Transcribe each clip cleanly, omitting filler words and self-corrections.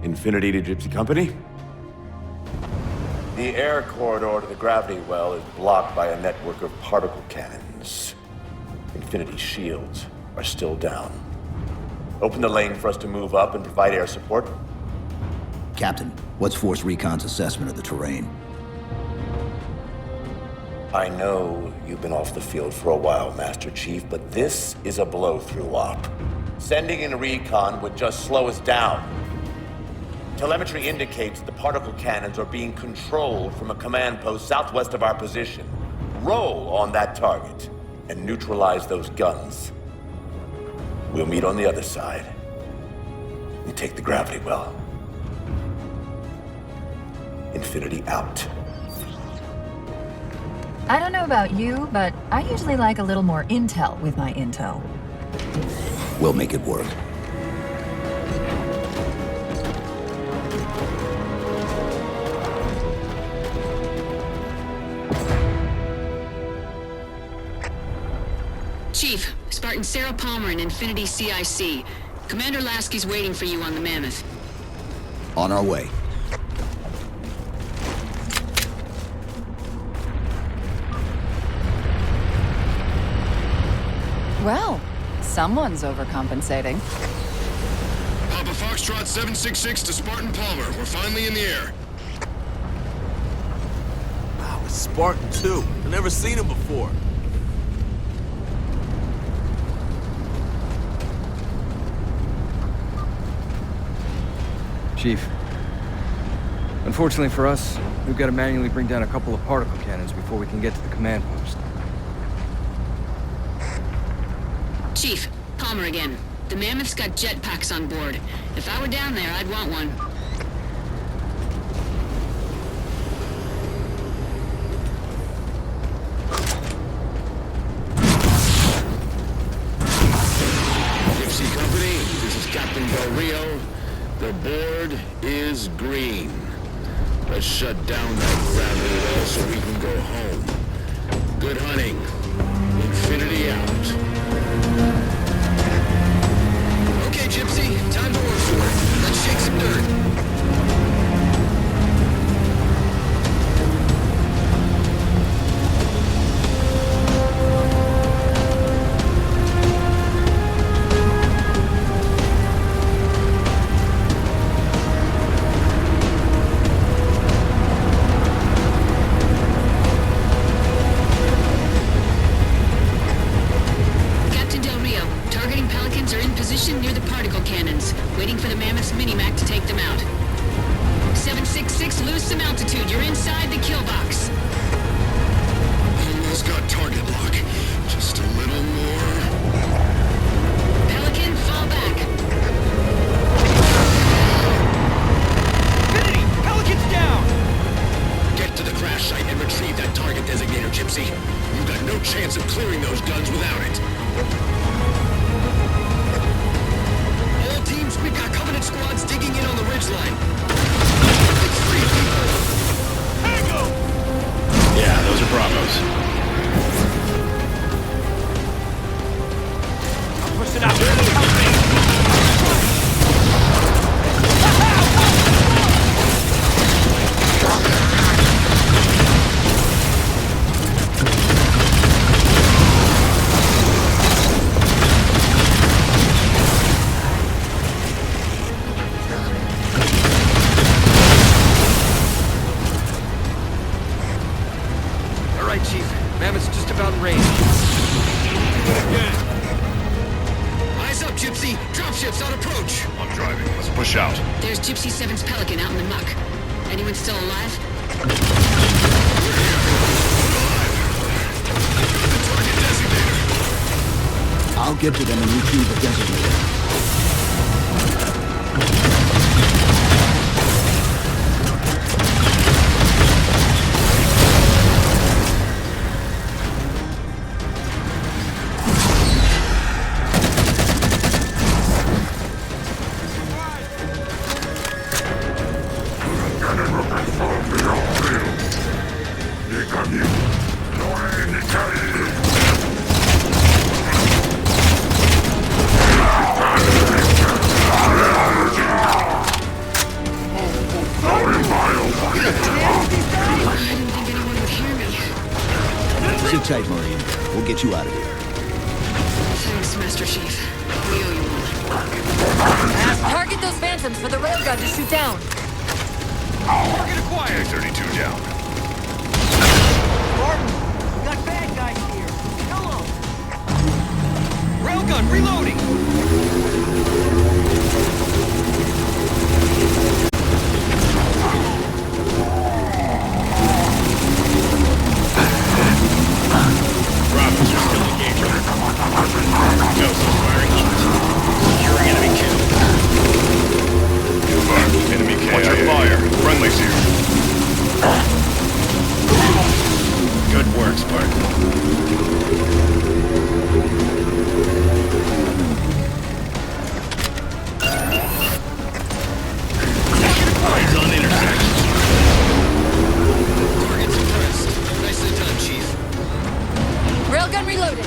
Infinity to Gypsy Company? The air corridor to the gravity well is blocked by a network of particle cannons. Infinity's shields are still down. Open the lane for us to move up and provide air support. Captain, what's Force Recon's assessment of the terrain? I know you've been off the field for a while, Master Chief, but this is a blow-through op. Sending in recon would just slow us down. Telemetry indicates the particle cannons are being controlled from a command post southwest of our position. Roll on that target and neutralize those guns. We'll meet on the other side and take the gravity well. Infinity out. I don't know about you, but I usually like a little more intel with my intel. We'll make it work. Chief, Spartan Sarah Palmer in Infinity CIC. Commander Lasky's waiting for you on the Mammoth. On our way. Well, someone's overcompensating. Papa Foxtrot 766 to Spartan Palmer. We're finally in the air. Wow, it's Spartan too. I've never seen him before. Chief, unfortunately for us, we've got to manually bring down a couple of particle cannons before we can get to the command post. Chief, Palmer again. The Mammoth's got jetpacks on board. If I were down there, I'd want one. Gypsy Company, this is Captain Del Rio. The board is green. Let's shut down that gravity well so we can go home. Good hunting. Infinity out. Okay, Gypsy, time to work for it. Let's shake some dirt. Near the particle cannons, waiting for the Mammoth's mini-mac to take them out. 766, lose some altitude. You're inside the kill box. Almost got target lock. Just a little more. Pelican, fall back. Infinity! Pelican's down! Get to the crash site and retrieve that target designator, Gypsy. You've got no chance of clearing those guns without it. We've got Covenant squads digging in on the ridgeline. It's 3 people. Tango! Yeah, those are Bravos. I'm pushing out. Chief. Mammoth's just about in range. Eyes up, Gypsy! Dropships on approach! I'm driving. Let's push out. There's Gypsy 7's Pelican out in the muck. Anyone still alive? We're here. The target designator. I'll get to them and retrieve the designator. Hang tight, Marine. We'll get you out of here. Thanks, Master Chief. We owe you one. Target those phantoms for the railgun to shoot down. Target acquired. 32 down. Martin, we got bad guys here. Kill 'em. Railgun reloading. Bravo's are still engaging. Joseph firing hot. Securing enemy kill. Confirmed. Enemy KIA. Watch your fire. Friendly's here. Good work, Spartan. Eyes on intersection. Target suppressed. Nicely done, Chief. Railgun reloaded.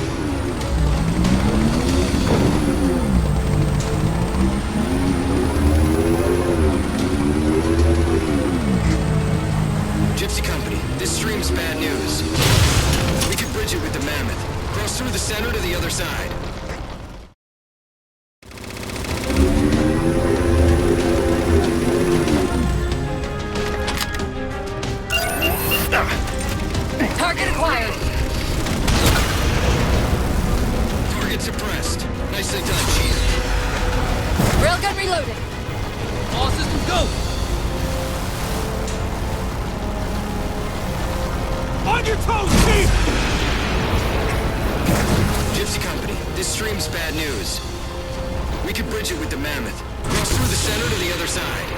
Gypsy Company, this stream's bad news. We could bridge it with the Mammoth. Cross through the center to the other side. Target acquired. Target suppressed. Nicely done, Chief. Railgun reloaded. All systems go! On your toes, Chief! Gypsy Company, this stream's bad news. We could bridge it with the Mammoth. Cross through the center to the other side.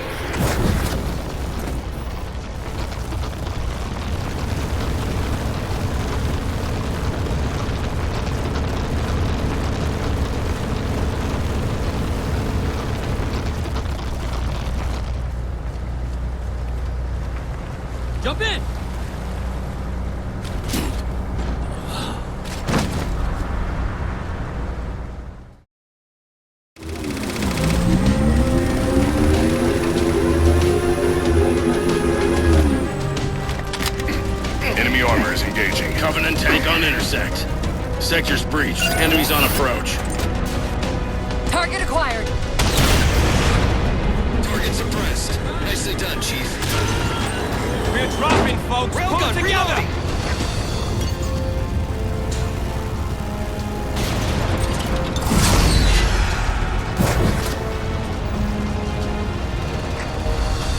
Jump in! Enemy armor is engaging. Covenant tank on intersect. Sector's breached. Enemies on approach. Target acquired. Target suppressed. Nicely done, Chief. We're dropping, folks. Railgun reloading!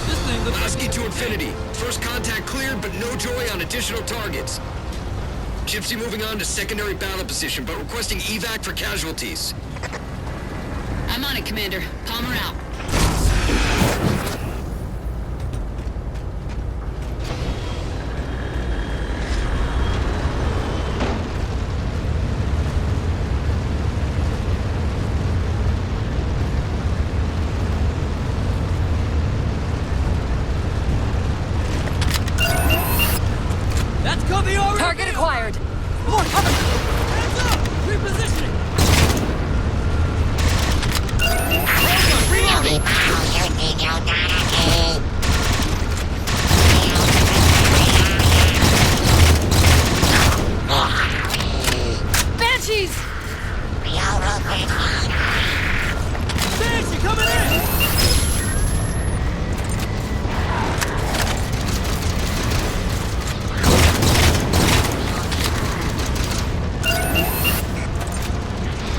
This thing looks Husky to infinity. First contact cleared, but no joy on additional targets. Gypsy moving on to secondary battle position, but requesting evac for casualties. I'm on it, Commander. Palmer out. That's cover already. Target acquired. More cover. Hands up. Repositioning. Reloading! Banshees! Banshee coming in.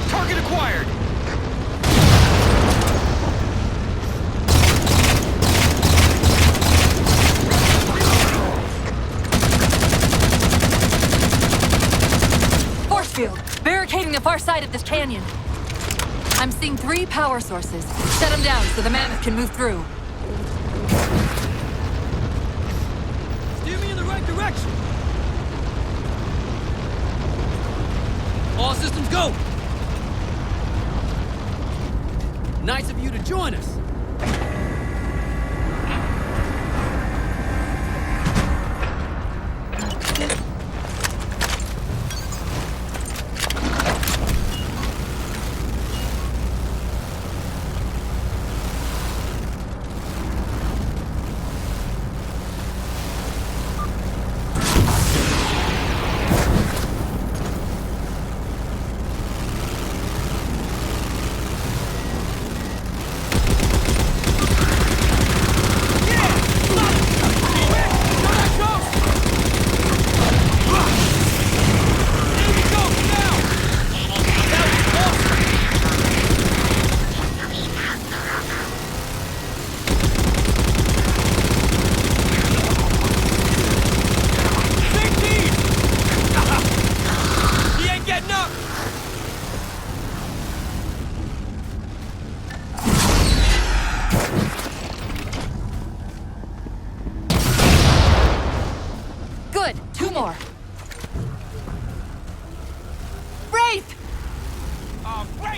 Target acquired! Force field. Barricading the far side of this canyon. I'm seeing 3 power sources. Set them down so the Mammoth can move through. Steer me in the right direction. All systems go. Nice of you to join us.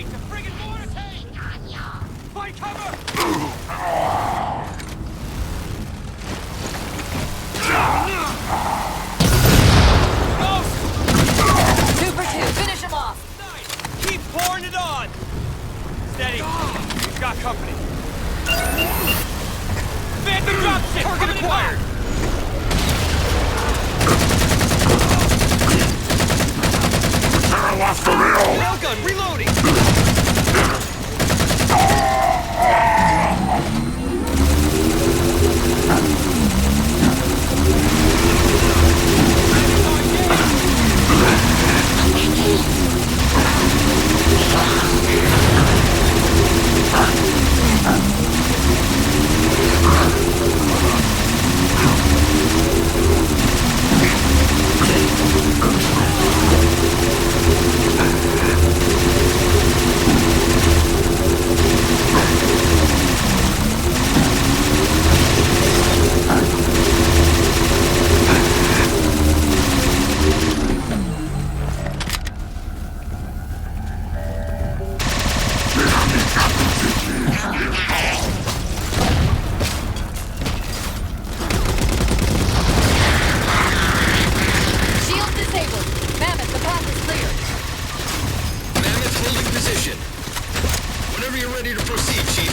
Hey, it's a friggin' mortar tank! Find cover! Two for two. Finish him off. Nice! Keep pouring it on! Steady. He's got company. Phantom dropship! Target acquired! Railgun reloading! Shield disabled. Mammoth, the path is clear. Mammoth holding position. Whenever you're ready to proceed, Chief.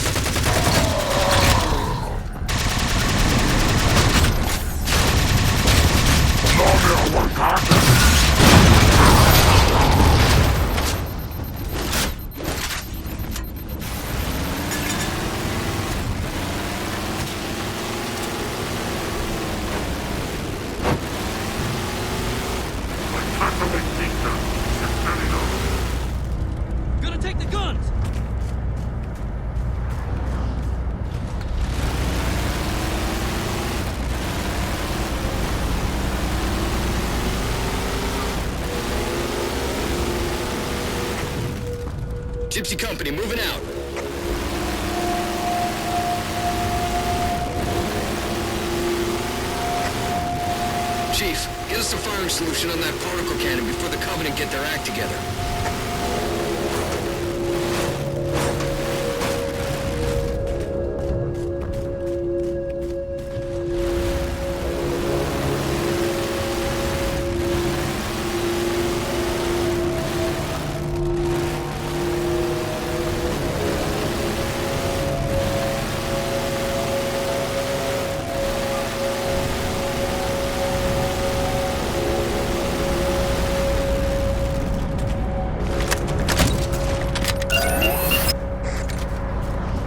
Gonna take the guns! Gypsy Company moving out. Chief, get us a firing solution on that particle cannon before the Covenant get their act together.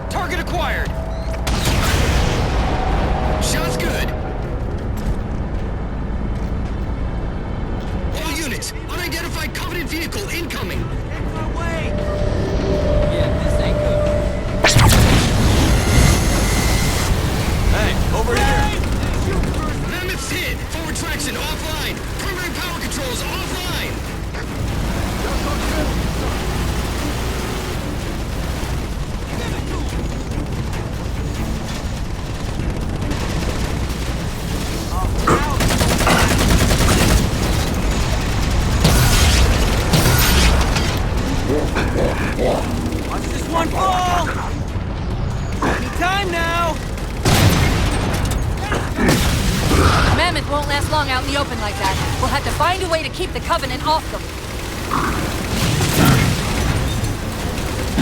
Target acquired! Shot's good. All units, unidentified Covenant vehicle incoming. My way! Yeah, this ain't good. Hey, over here! Mammoth's hit. Forward traction offline. Primary power controls offline. Watch this one fall! Any time now! Mammoth won't last long out in the open like that. We'll have to find a way to keep the Covenant off them.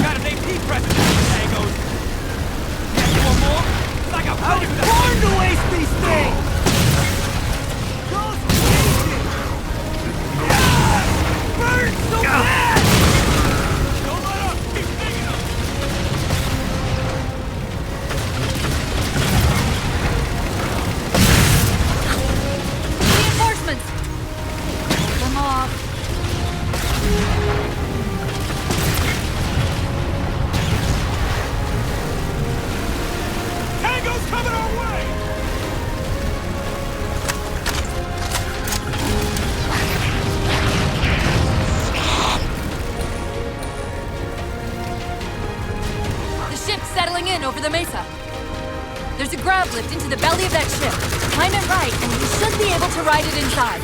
Got an AP present in the tangos. Yeah, you want more? It's like a I was born to waste these things! Don't waste it! Burn so bad! Don't let up! Keep digging them! Reinforcements! Hold them off. Tango's coming our way! The ship's settling in over the mesa. There's a grav lift into the belly of that ship. Time it right, and you should be able to ride it inside.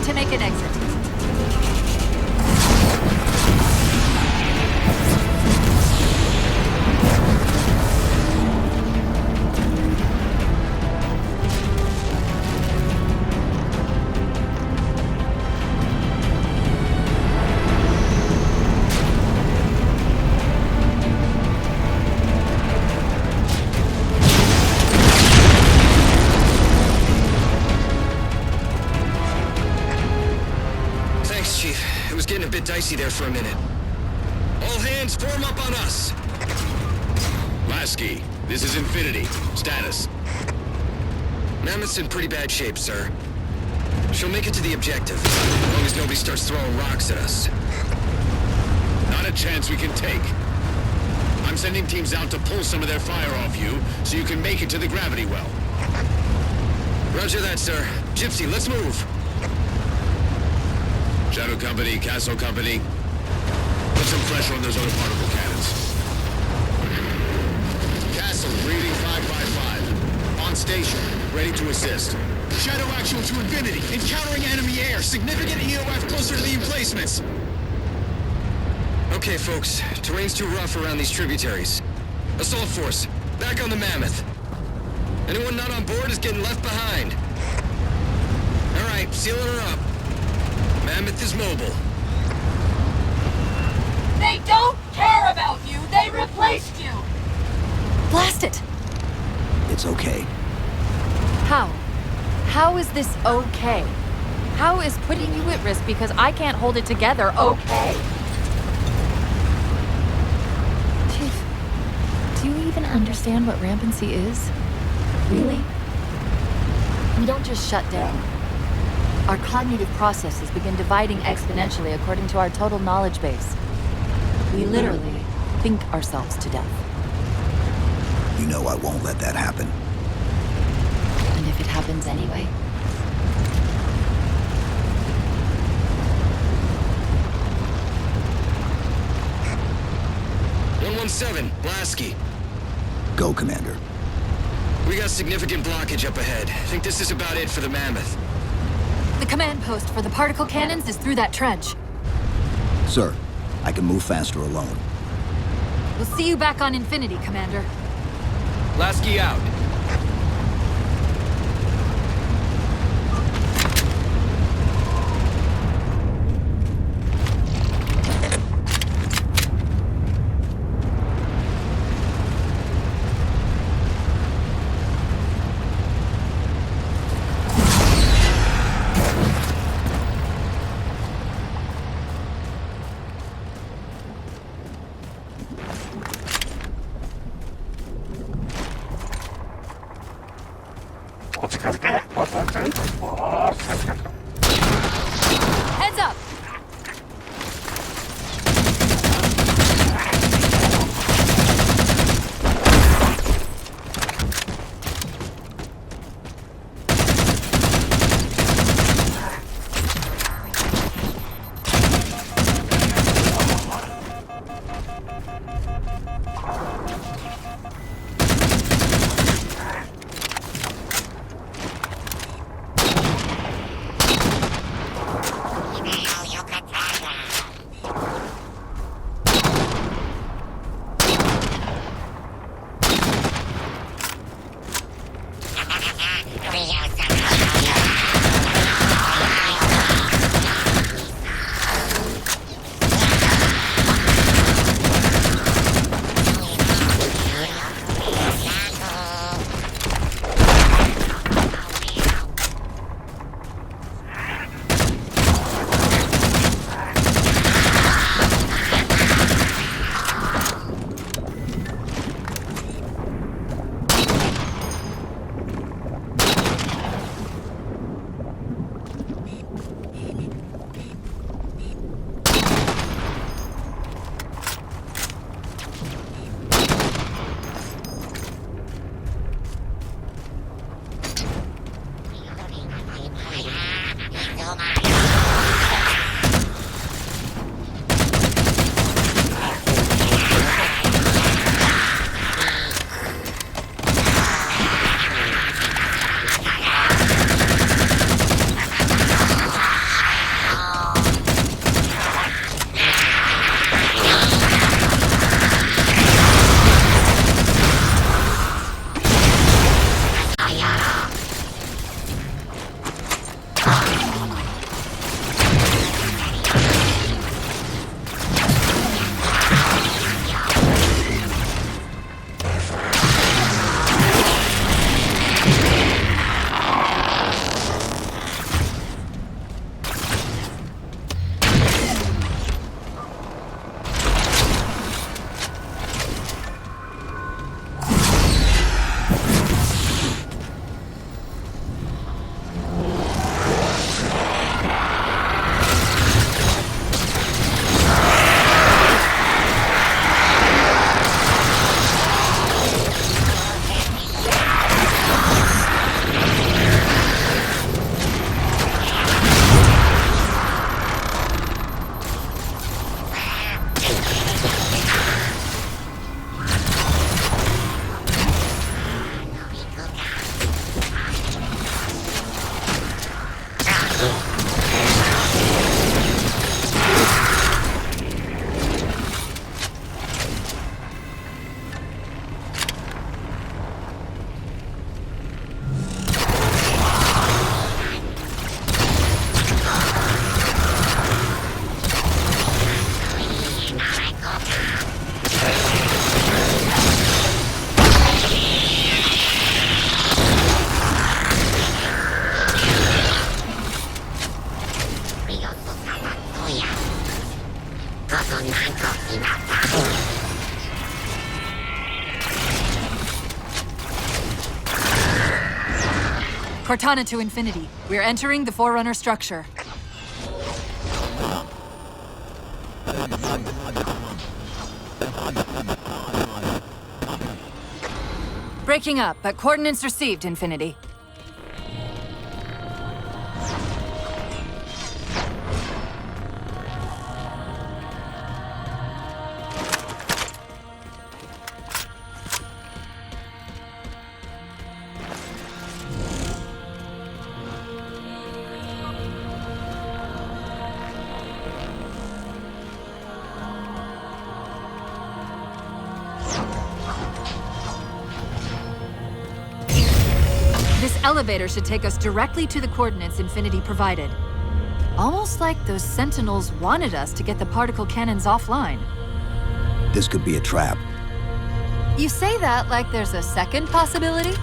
to make an exit. Dicey there for a minute. All hands form up on us. Lasky, this is Infinity. Status. Mammoth's in pretty bad shape, sir. She'll make it to the objective, as long as nobody starts throwing rocks at us. Not a chance we can take. I'm sending teams out to pull some of their fire off you, so you can make it to the gravity well. Roger that, sir. Gypsy, let's move. Shadow Company, Castle Company, put some pressure on those other particle cannons. Castle, reading 555. On station, ready to assist. Shadow actual to Infinity. Encountering enemy air. Significant EOF closer to the emplacements. Okay, folks. Terrain's too rough around these tributaries. Assault force, back on the Mammoth. Anyone not on board is getting left behind. All right, sealing her up. Mammoth is mobile. They don't care about you! They replaced you! Blast it! It's okay. How? How is this okay? How is putting you at risk because I can't hold it together okay? Chief, do you even understand what rampancy is? Really? We don't just shut down. Our cognitive processes begin dividing exponentially according to our total knowledge base. We literally think ourselves to death. You know I won't let that happen. And if it happens anyway? 117, Lasky. Go, Commander. We got significant blockage up ahead. Think this is about it for the Mammoth. The command post for the particle cannons is through that trench. Sir, I can move faster alone. We'll see you back on Infinity, Commander. Lasky out. Heads up! Cortana to Infinity. We're entering the Forerunner structure. Breaking up, but coordinates received, Infinity. This elevator should take us directly to the coordinates Infinity provided. Almost like those Sentinels wanted us to get the particle cannons offline. This could be a trap. You say that like there's a second possibility?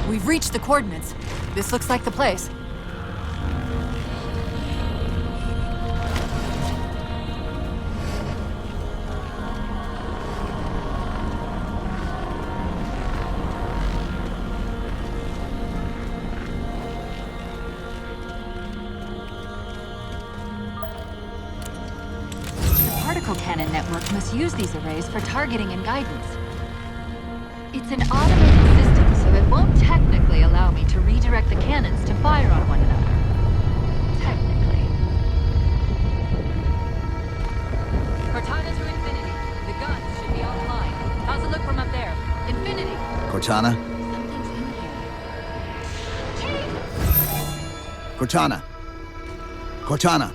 We've reached the coordinates. This looks like the place. The particle cannon network must use these arrays for targeting and guidance. It's an automated system, so it won't technically allow me to redirect the cannons to fire on one another. Technically. Cortana to Infinity. The guns should be offline. How's it look from up there? Infinity! Cortana? Something's in here. Chief! Cortana! Cortana!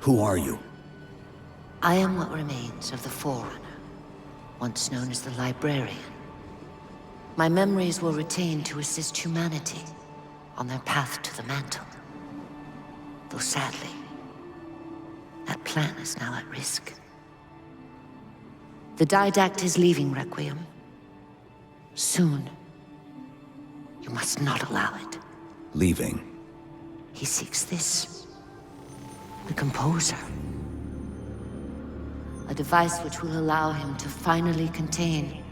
Who are you? I am what remains of the Forerunner, once known as the Librarian. My memories were retained to assist humanity on their path to the mantle. Though sadly, that plan is now at risk. The Didact is leaving Requiem. Soon. You must not allow it. Leaving? He seeks this. The Composer. A device which will allow him to finally contain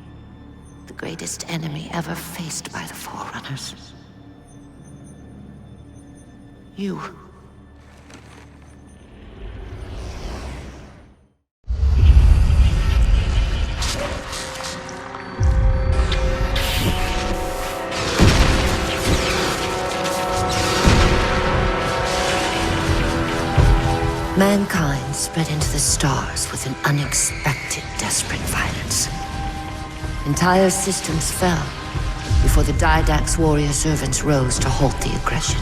the greatest enemy ever faced by the Forerunners. You. Mankind spread into the stars with an unexpected, desperate violence. Entire systems fell before the Didact's warrior servants rose to halt the aggression.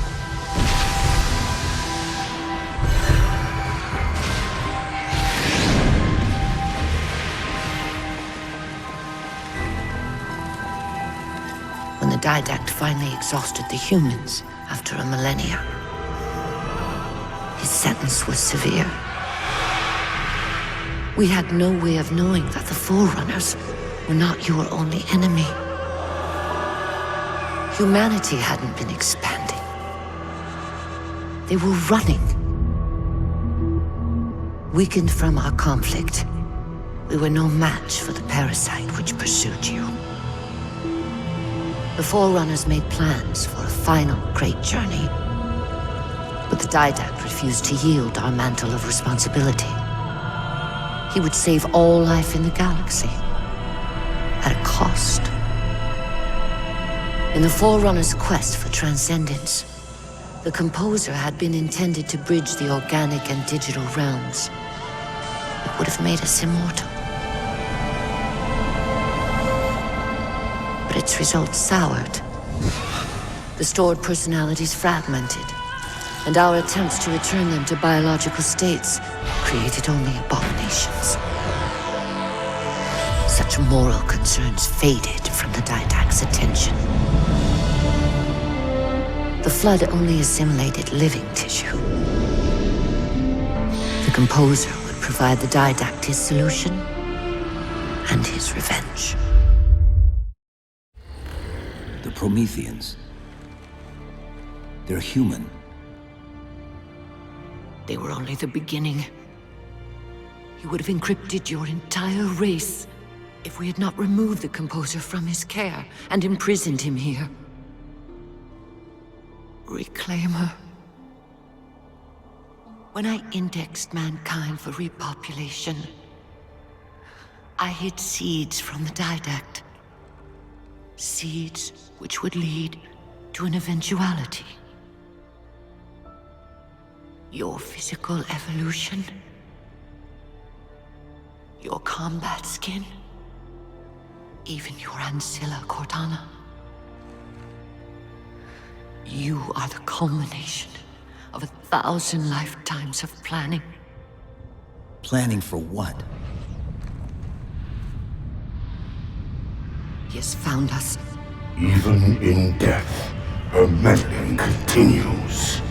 When the Didact finally exhausted the humans after a millennia, his sentence was severe. We had no way of knowing that the Forerunners were not your only enemy. Humanity hadn't been expanding. They were running. Weakened from our conflict, we were no match for the parasite which pursued you. The Forerunners made plans for a final great journey. But the Didact refused to yield our mantle of responsibility. He would save all life in the galaxy, at a cost. In the Forerunner's quest for transcendence, the Composer had been intended to bridge the organic and digital realms. It would have made us immortal. But its results soured. The stored personalities fragmented, and our attempts to return them to biological states created only abominations. Such moral concerns faded from the Didact's attention. The Flood only assimilated living tissue. The Composer would provide the Didact his solution and his revenge. The Prometheans. They're human. They were only the beginning. He would have encrypted your entire race if we had not removed the Composer from his care and imprisoned him here. Reclaimer. When I indexed mankind for repopulation, I hid seeds from the Didact. Seeds which would lead to an eventuality. Your physical evolution, your combat skin, even your ancilla Cortana. You are the culmination of 1,000 lifetimes of planning. Planning for what? He has found us. Even in death, her meddling continues.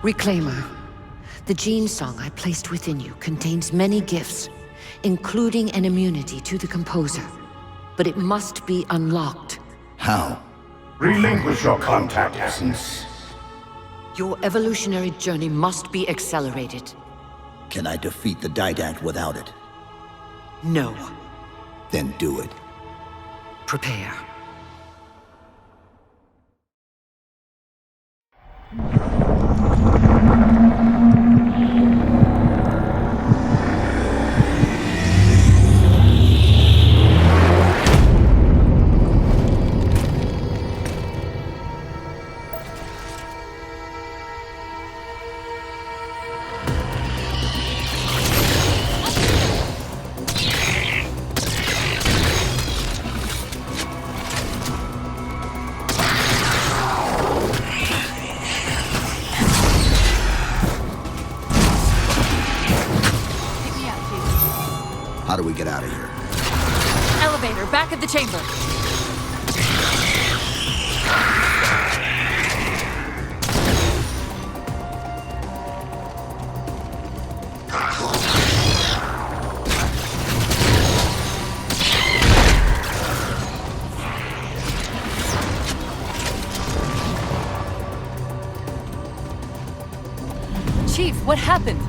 Reclaimer. The gene song I placed within you contains many gifts, including an immunity to the Composer. But it must be unlocked. How? Relinquish your contact essence. Your evolutionary journey must be accelerated. Can I defeat the Didact without it? No. Then do it. Prepare. How do we get out of here? Elevator, back of the chamber. Chief, what happened?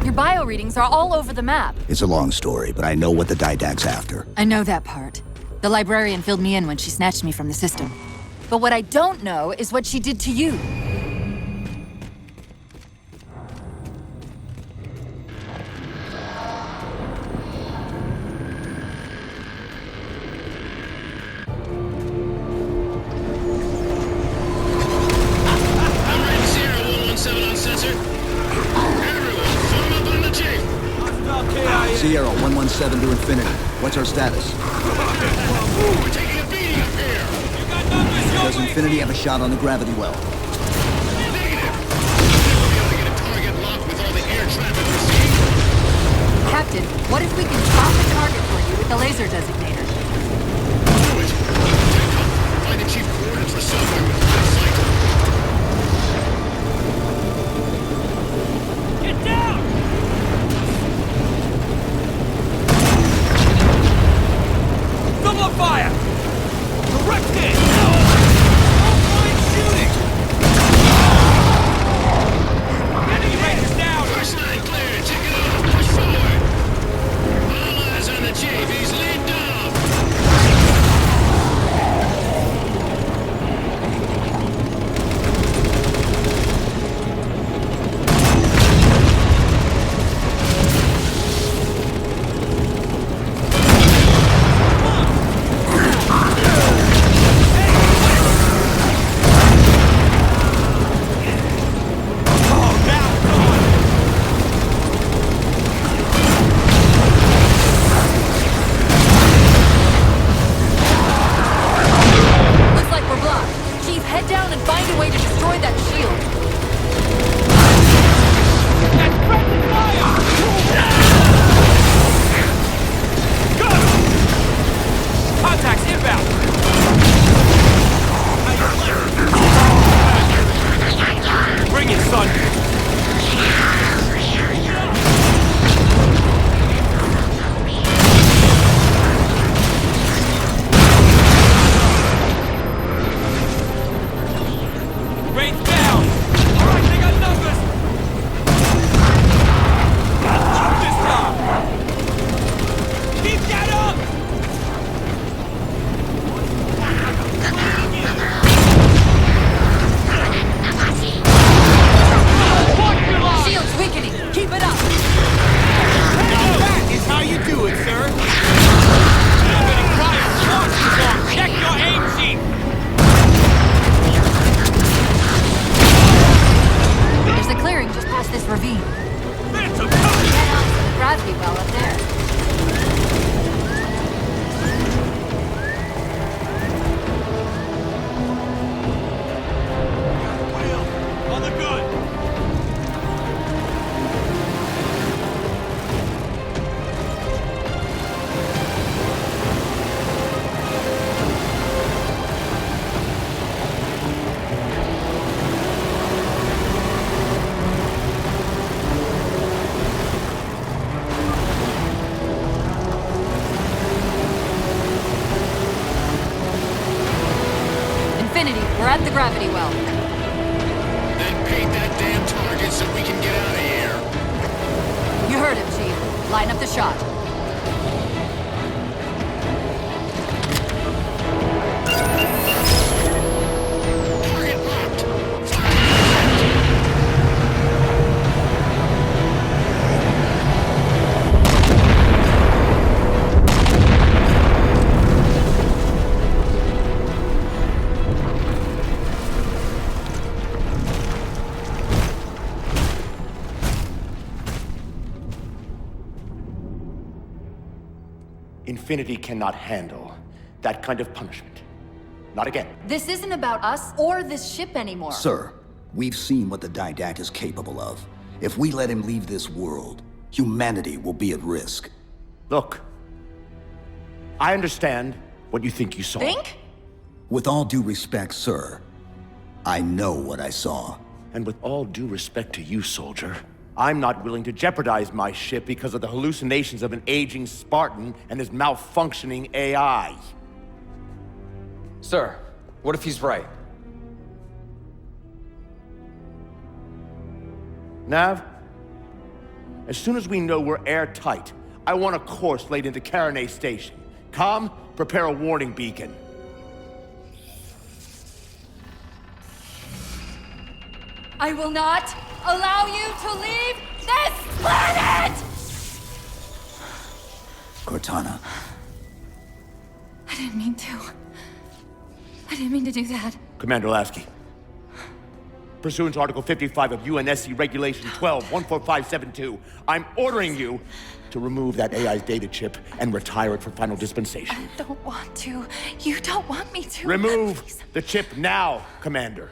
Your bio readings are all over the map. It's a long story, but I know what the Didact's after. I know that part. The librarian filled me in when she snatched me from the system. But what I don't know is what she did to you. Sierra 117 to Infinity. What's our status? We're taking a beating up here! Does Infinity have a shot on the gravity well? Negative! We'll be able to get a target locked with all the air traffic we're seeing. Captain, what if we can stop the target for you with the laser designator? Do it! Take cover. Find the chief coordinates for somewhere with line sight. Get down! Double fire! Direct hit! Offline shooting! Enemy rangers down! First line clear. Check it out. Push forward. All eyes on the chief. He's lead off. Looks like we're blocked. Chief, head down and find a way to destroy that shield. That's friendly fire! Got him! Contacts inbound! Bring it, son! Rain's down! Alright, they got numbers! Keep this time! Keep that up! Shield's weakening. Keep it up. Now that is how you do it, sir! You're getting prior launches on! Check your aim sheet! There's a clearing just past this ravine. Phantom! Head on to the gravity well up there. Wheel! On the gun! Infinity, we're at the gravity well. Then paint that damn target so we can get out of here. You heard him, Chief. Line up the shot. Target locked. Infinity cannot handle that kind of punishment. Not again. This isn't about us or this ship anymore. Sir, we've seen what the Didact is capable of. If we let him leave this world, humanity will be at risk. Look, I understand what you think you saw. Think? With all due respect, sir, I know what I saw. And with all due respect to you, soldier, I'm not willing to jeopardize my ship because of the hallucinations of an aging Spartan and his malfunctioning AI. Sir, what if he's right? Nav, as soon as we know we're airtight, I want a course laid into Karenay Station. Com, prepare a warning beacon. I will not allow you to leave this planet! Cortana. I didn't mean to. I didn't mean to do that. Commander Lasky, pursuant to Article 55 of UNSC Regulation 12-14572, I'm ordering you to remove that AI's data chip and retire it for final dispensation. I don't want to. You don't want me to. Remove Please. the chip now, Commander.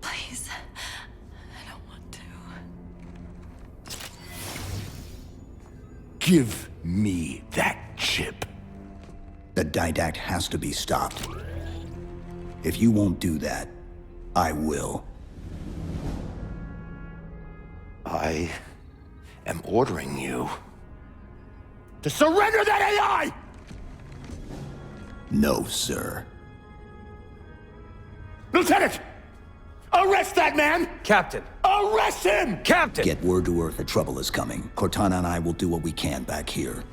Please. I don't want to. Give me that chip. The Didact has to be stopped. If you won't do that, I will. I am ordering you to surrender that AI! No, sir. Lieutenant! Arrest that man! Captain! Arrest him! Captain! Get word to Earth that trouble is coming. Cortana and I will do what we can back here.